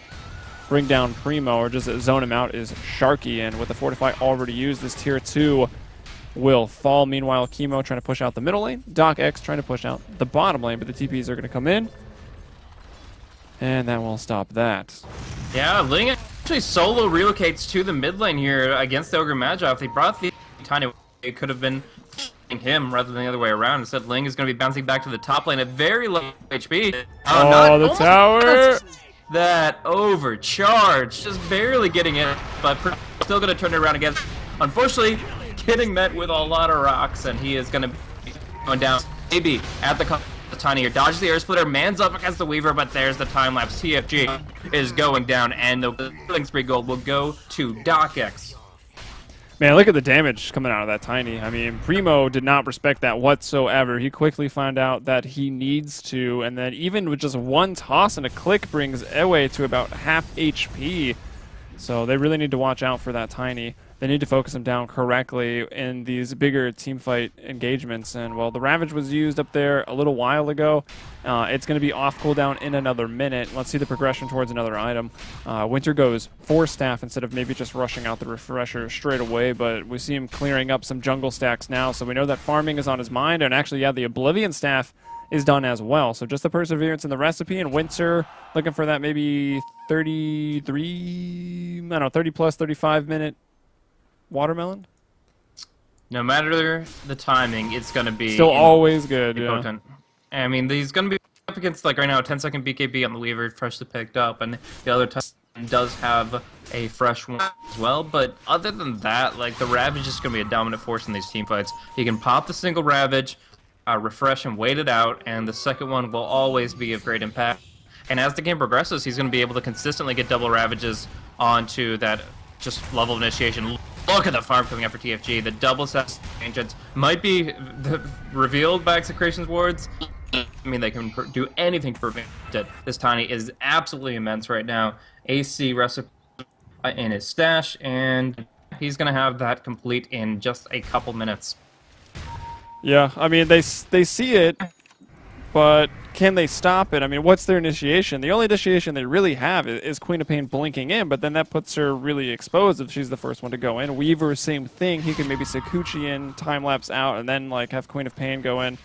bring down Primo or just zone him out is Sharky, and with the Fortify already used, this tier 2 will fall. Meanwhile, Chemo trying to push out the middle lane, Doc X trying to push out the bottom lane, but the TPs are going to come in, and that will stop that. Yeah, Ling actually solo relocates to the mid lane here against the Ogre Magi. If they brought the Tiny, it could have been him rather than the other way around. Instead, Ling is going to be bouncing back to the top lane at very low HP. Oh, the tower! That overcharge, just barely getting in, but still going to turn it around again. Unfortunately, getting met with a lot of rocks, and he is going to be going down. Maybe at the Tiny here, dodges the air splitter, mans up against the Weaver, but there's the time lapse. TFG is going down, and the killing spree gold will go to DocX. Man, look at the damage coming out of that Tiny. I mean, Primo did not respect that whatsoever. He quickly found out that he needs to, and then even with just one toss and a click brings Ewe to about half HP. So they really need to watch out for that Tiny. They need to focus him down correctly in these bigger teamfight engagements. And, well, the Ravage was used up there a little while ago. It's going to be off cooldown in another minute. Let's see the progression towards another item. Winter goes for staff instead of maybe just rushing out the refresher straight away. But we see him clearing up some jungle stacks now. So we know that farming is on his mind. And actually, yeah, the Oblivion staff is done as well. So just the perseverance in the recipe, and Winter looking for that maybe 30 plus 35 minute watermelon. No matter the timing, it's going to be still always good. Potent. I mean, he's going to be up against, like right now, a 10-second BKB on the Weaver, freshly picked up, and the other time does have a fresh one as well. But other than that, like the Ravage is going to be a dominant force in these teamfights. He can pop the single Ravage, refresh and wait it out, and the second one will always be of great impact. And as the game progresses, he's going to be able to consistently get double Ravages onto that just level of initiation. Look at the farm coming up for TFG. The double set agents might be revealed by Execration's wards. I mean, they can do anything to prevent it. This Tiny is absolutely immense right now. AC recipe in his stash, and he's going to have that complete in just a couple minutes. Yeah, I mean, they see it, but can they stop it? I mean, what's their initiation? The only initiation they really have is Queen of Pain blinking in, but then that puts her really exposed if she's the first one to go in. Weaver, same thing. He can maybe Sakuchi in, time-lapse out, and then like have Queen of Pain go in.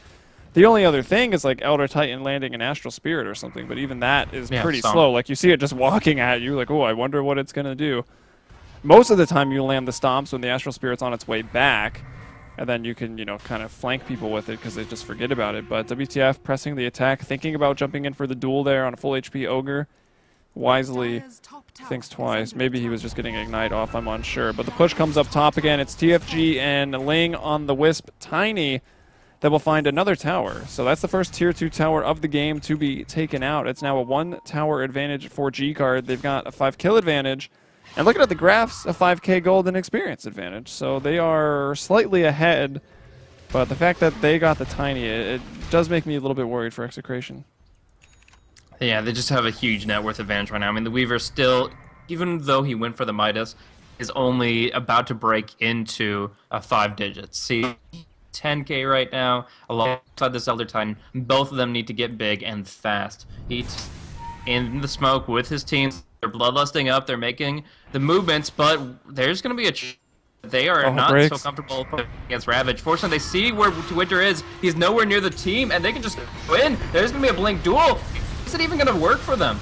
The only other thing is like Elder Titan landing an Astral Spirit or something, but even that is pretty slow. Like you see it just walking at you, like, oh, I wonder what it's going to do. most of the time you land the stomps when the Astral Spirit's on its way back, and then you can, kind of flank people with it because they just forget about it. But WTF pressing the attack, thinking about jumping in for the duel there on a full HP Ogre. Wisely thinks twice. Maybe he was just getting Ignite off, I'm unsure. But the push comes up top again. It's TFG and Ling on the Wisp. Tiny that will find another tower. So that's the first Tier 2 tower of the game to be taken out. It's now a 1 tower advantage for G-Card. They've got a 5 kill advantage. And looking at the graphs, a 5k gold and experience advantage. So they are slightly ahead. But the fact that they got the Tiny, it does make me a little bit worried for Execration. Yeah, they just have a huge net worth advantage right now. I mean, the Weaver still, even though he went for the Midas, is only about to break into 5 digits. See, 10k right now, alongside this Elder Titan. Both of them need to get big and fast. He's in the smoke with his teams. They're bloodlusting up. They're making the movements, but there's going to be they are not so comfortable against Ravage. Fortunately, they see where Winter is. He's nowhere near the team, and they can just win. There's going to be a blink duel. Is it even going to work for them?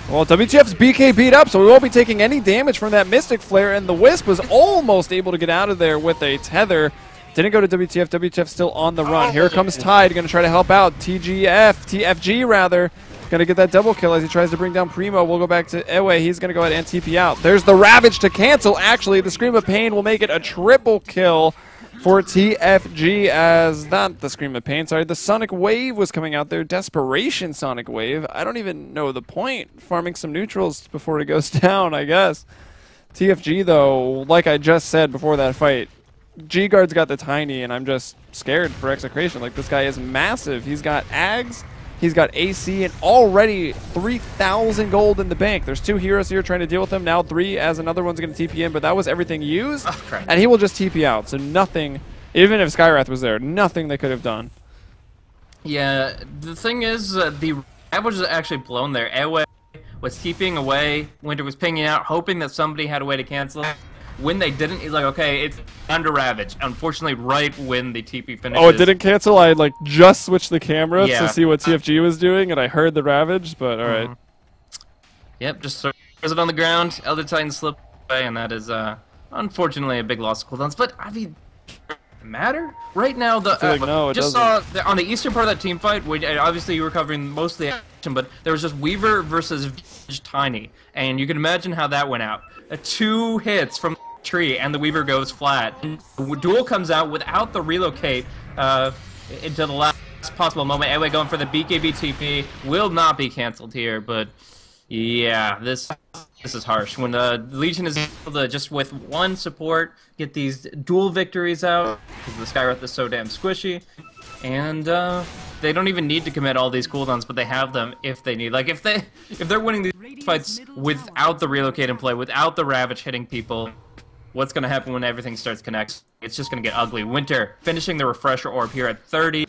Well, WTF's BK beat up, so we won't be taking any damage from that Mystic Flare, and the Wisp was almost able to get out of there with a tether. Didn't go to WTF. WTF still on the run. Here comes Tide, going to try to help out. TFG rather. Going to get that double kill as he tries to bring down Primo. We'll go back to Ewe. He's going to go ahead and TP out. There's the Ravage to cancel. Actually, the Scream of Pain will make it a triple kill for TFG as not the Scream of Pain. Sorry, the Sonic Wave was coming out there. Desperation Sonic Wave. I don't even know the point. Farming some neutrals before it goes down, I guess. TFG, though, like I just said before that fight, G-Guard's got the Tiny, and I'm just scared for Execration. Like, this guy is massive. He's got Ags. He's got AC and already 3,000 gold in the bank. There's 2 heroes here trying to deal with him. Now 3 as another one's going to TP in, but that was everything used. And he will just TP out. So nothing, even if Skywrath was there, nothing they could have done. Yeah, the thing is, the Ravage was actually blown there. Ewe was keeping away. Winter was pinging out, hoping that somebody had a way to cancel it. When they didn't, he's like, okay, it's under Ravage. Unfortunately, right when the TP finishes. Oh, it didn't cancel? I had, just switched the camera to see what TFG was doing, and I heard the Ravage, but alright. Yep, just throws it on the ground. Elder Titan slipped away, and that is, unfortunately, a big loss of cooldowns. But, I mean, matter? Right now, the no, it just doesn't. saw on the eastern part of that team fight, which obviously you were covering most of the action, but there was just Weaver versus Tiny, and you can imagine how that went out. 2 hits from the tree, and the Weaver goes flat. The duel comes out without the relocate into the last possible moment. Anyway, going for the BKB TP will not be canceled here, but yeah, this is harsh. When the Legion is able to just with 1 support get these dual victories out, because the Skywrath is so damn squishy, and they don't even need to commit all these cooldowns, but they have them if they need. Like if they're winning these fights without the relocate in play, without the Ravage hitting people, what's going to happen when everything starts connecting? It's just going to get ugly. Winter finishing the refresher orb here at 30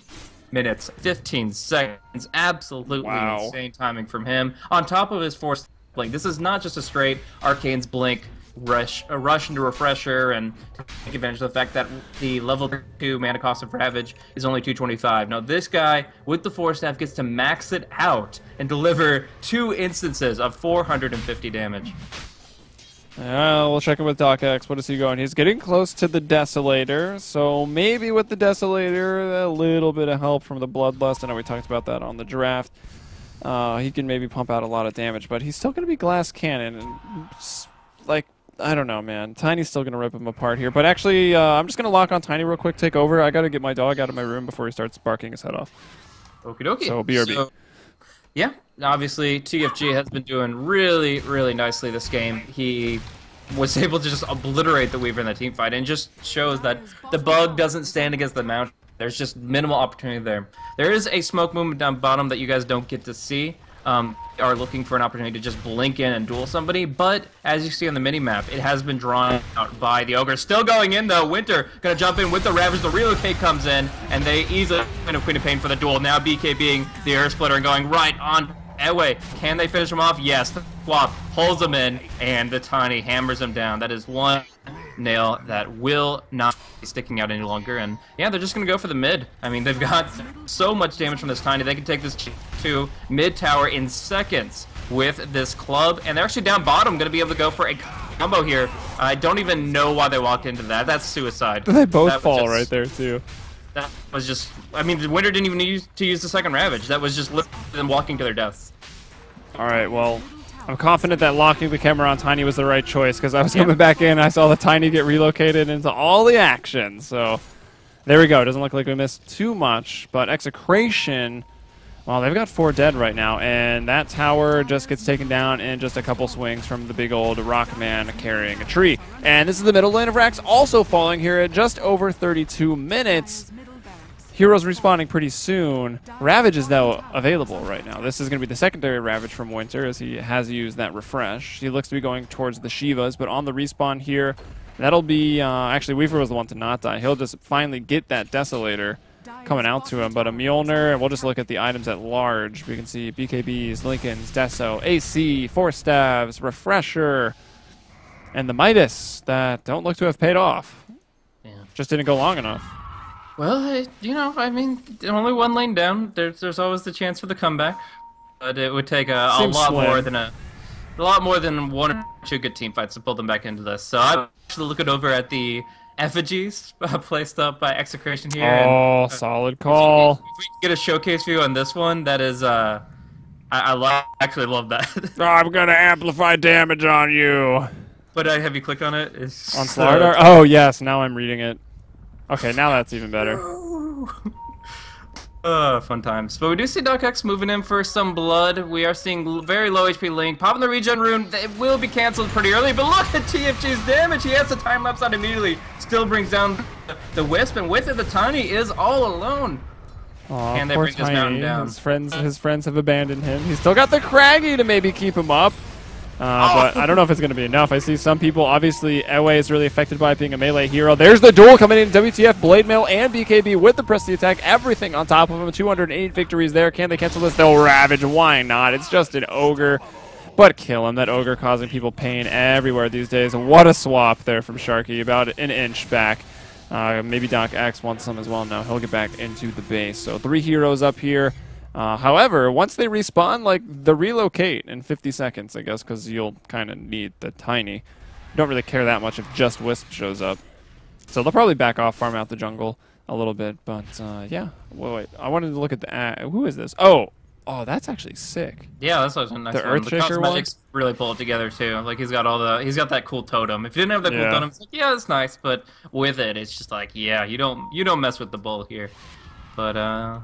minutes, 15 seconds. Absolutely insane timing from him. On top of his forced blink. This is not just a straight Arcane's Blink rush into refresher and take advantage of the fact that the level 2 mana cost of Ravage is only 225. Now this guy with the Force Staff gets to max it out and deliver 2 instances of 450 damage. We'll check in with DocX. What is he going? He's getting close to the Desolator, so maybe with the Desolator, a little bit of help from the Bloodlust. I know we talked about that on the draft. He can maybe pump out a lot of damage, but he's still going to be Glass Cannon. And, I don't know, man. Tiny's still going to rip him apart here. But actually, I'm just going to lock on Tiny real quick, take over. I got to get my dog out of my room before he starts barking his head off. Okie dokie. So, BRB. So, yeah, obviously TFG has been doing really, really nicely this game. He was able to just obliterate the Weaver in that team fight, and just shows that the bug doesn't stand against the mount. There's just minimal opportunity there. There is a smoke movement down bottom that you guys don't get to see. Are looking for an opportunity to just blink in and duel somebody, but as you see on the mini-map, it has been drawn out by the Ogre. Still going in though, Winter gonna jump in with the Ravage, the relocate comes in, and they easily win a Queen of Pain for the duel. Now BK being the Air Splitter and going right on Ewe. Can they finish him off? Yes, the swap pulls him in, and the Tiny hammers him down. That is one nail that will not be sticking out any longer, and yeah, they're just gonna go for the mid. I mean, they've got so much damage from this Tiny. They can take this to mid tower in seconds with this club, and they're actually down bottom gonna be able to go for a combo here. I don't even know why they walked into that. That's suicide. They both that fall right there, too. That was just... I mean, the Winter didn't even need to use the second Ravage. That was just them walking to their deaths. Alright, well, I'm confident that locking the camera on Tiny was the right choice, because I was coming back in, I saw the Tiny get relocated into all the action, so... There we go. Doesn't look like we missed too much, but Execration... Well, they've got 4 dead right now, and that tower just gets taken down in just a couple swings from the big old rock man carrying a tree. And this is the middle lane of Rax also falling here at just over 32 minutes. Heroes respawning pretty soon. Ravage is, though, available right now. This is going to be the secondary Ravage from Winter, as he has used that refresh. He looks to be going towards the Shivas, but on the respawn here, that'll be... actually, Weaver was the one to not die. He'll just finally get that Desolator coming out to him, but a Mjolnir, and we'll just look at the items at large. We can see BKBs, Lincolns, Deso, AC, 4 Staves, Refresher, and the Midas that don't look to have paid off. Yeah. Just didn't go long enough. Well, you know, I mean, only 1 lane down. There's always the chance for the comeback, but it would take a lot more than 1 or 2 good team fights to pull them back into this. So I'm actually looking over at the effigies placed up by Execration here. Oh, and, solid call. If we can get a showcase view on this one, that is, I actually love that. Oh, I'm gonna amplify damage on you. But have you clicked on it? On Starladder? Oh, yes, now I'm reading it. Okay, now that's even better. Fun times. But we do see Doc X moving in for some blood. We are seeing very low HP Link. Popping the regen rune. It will be canceled pretty early, but look at TFG's damage. He has the time lapse on immediately. Still brings down the Wisp, and with it, the Tiny is all alone. Aw, can they poor bring this mountain Tiny. down? His friends have abandoned him. He's still got the Craggy to maybe keep him up. But I don't know if it's going to be enough. I see some people, obviously, Ewe is really affected by it being a melee hero. There's the duel coming in. WTF, Blade Mail, and BKB with the press the attack. Everything on top of him. 208 victories there. Can they cancel this? They'll Ravage. Why not? It's just an Ogre. But kill him. That Ogre causing people pain everywhere these days. What a swap there from Sharky. About an inch back. Maybe Doc X wants some as well. No, he'll get back into the base. So 3 heroes up here. However, once they respawn, like, they relocate in 50 seconds, I guess, because you'll kind of need the Tiny. You don't really care that much if just Wisp shows up. So they'll probably back off, farm out the jungle a little bit, but, yeah. Wait, I wanted to look at the... who is this? Oh, that's actually sick. Yeah, that's what I was nice. The Earthshaker one? Really pull it together, too. Like, he's got that cool totem. If you didn't have that cool totem, it's like, yeah, that's nice, but with it, it's just like, yeah, you don't mess with the bull here. But,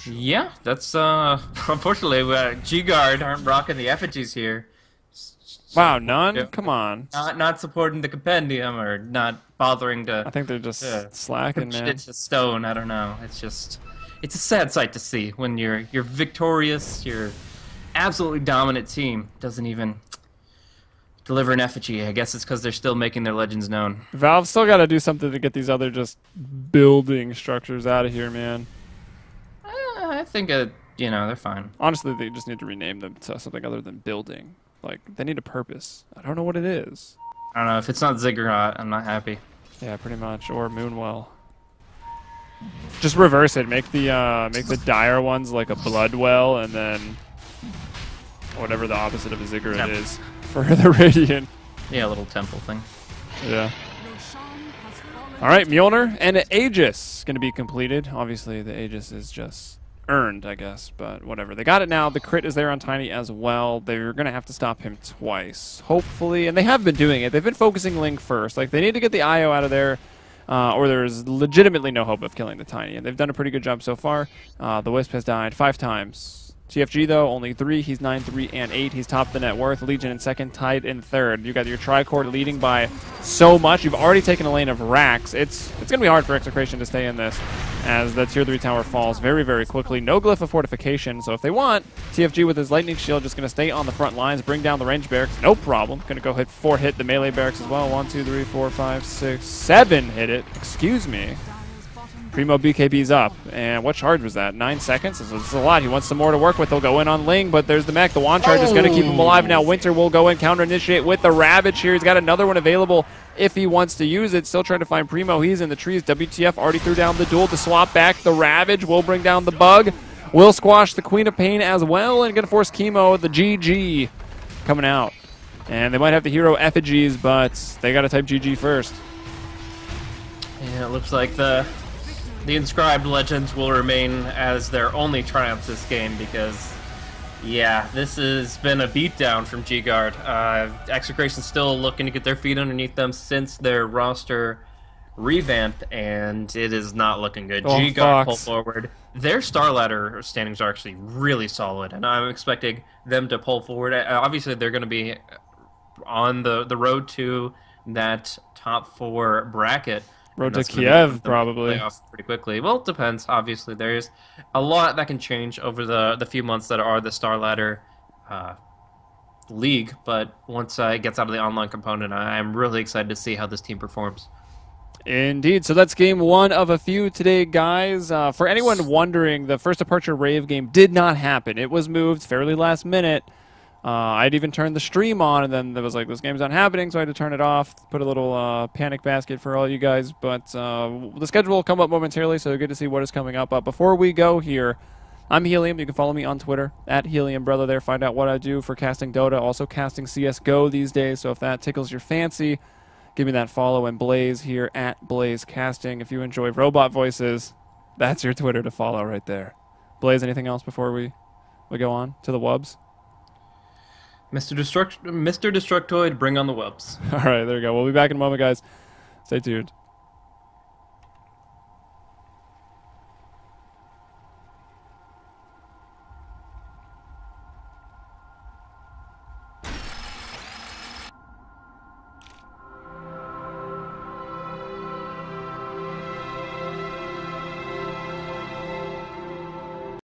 yeah, that's unfortunately G-Guard aren't rocking the effigies here. Wow, none? Come on. Not supporting the compendium or not bothering to. I think they're just slacking, man. It's a stone. I don't know. It's a sad sight to see when you're victorious, your absolutely dominant team doesn't even deliver an effigy. I guess it's because they're still making their legends known. Valve's still got to do something to get these other just building structures out of here, man. I think, they're fine. Honestly, they just need to rename them to something other than building. Like, they need a purpose. I don't know what it is. I don't know. If it's not Ziggurat, I'm not happy. Yeah, pretty much. Or Moonwell. Just reverse it. Make the dire ones like a Bloodwell, and then whatever the opposite of a Ziggurat is for the Radiant. Yeah, a little temple thing. Yeah. All right, Mjolnir and Aegis going to be completed. Obviously, the Aegis is just earned, I guess, but whatever. They got it now. The crit is there on Tiny as well. They're going to have to stop him twice, hopefully, and they have been doing it. They've been focusing Link first. Like, they need to get the IO out of there, or there's legitimately no hope of killing the Tiny, and they've done a pretty good job so far. The Wisp has died 5 times. TFG, though, only 3. He's 9, 3, and 8. He's topped the net worth. Legion in second, tied in third. You got your Tricord leading by so much. You've already taken a lane of Rax. It's going to be hard for Execration to stay in this as the tier 3 tower falls very, very quickly. No glyph of fortification, so if they want, TFG with his lightning shield just going to stay on the front lines, bring down the range barracks. No problem. Going to go hit the melee barracks as well. 1, 2, 3, 4, 5, 6, 7 hit it. Excuse me. Primo BKB's up. And what charge was that? 9 seconds? This is a lot. He wants some more to work with. He'll go in on Ling, but there's the mech. The wand charge is going to keep him alive. Now Winter will go in, counter-initiate with the Ravage here. He's got another one available if he wants to use it. Still trying to find Primo. He's in the trees. WTF already threw down the duel to swap back. The Ravage will bring down the Bug. Will squash the Queen of Pain as well, and going to force Chemo, the GG, coming out. And they might have the hero effigies, but they got to type GG first. Yeah, it looks like the inscribed legends will remain as their only triumphs this game because, yeah, this has been a beatdown from G-Guard. Execration still looking to get their feet underneath them since their roster revamp, and it is not looking good. Oh, G-Guard pull Fox. forward. Their Starladder standings are actually really solid, and I'm expecting them to pull forward. Obviously, they're going to be on the road to that top 4 bracket. Road And to that's gonna be Kiev, probably. playoffs pretty quickly. Well, it depends. Obviously, there's a lot that can change over the few months that are the Starladder league. But once it gets out of the online component, I'm really excited to see how this team performs. Indeed. So that's game 1 of a few today, guys. For anyone wondering, the first Departure Rave game did not happen. It was moved fairly last minute. I'd even turned the stream on, and then there was like, this game's not happening, so I had to turn it off, put a little panic basket for all you guys. But the schedule will come up momentarily, so good to see what is coming up. Before we go here, I'm Helium. You can follow me on Twitter, @HeliumBrother there. Find out what I do for casting Dota, also casting CSGO these days. So if that tickles your fancy, give me that follow. And Blaze here, @BlazeCasting. If you enjoy robot voices, that's your Twitter to follow right there. Blaze, anything else before we go on to the Wubs? Mr. Destructoid, bring on the webs. All right, there we go. We'll be back in a moment, guys. Stay tuned.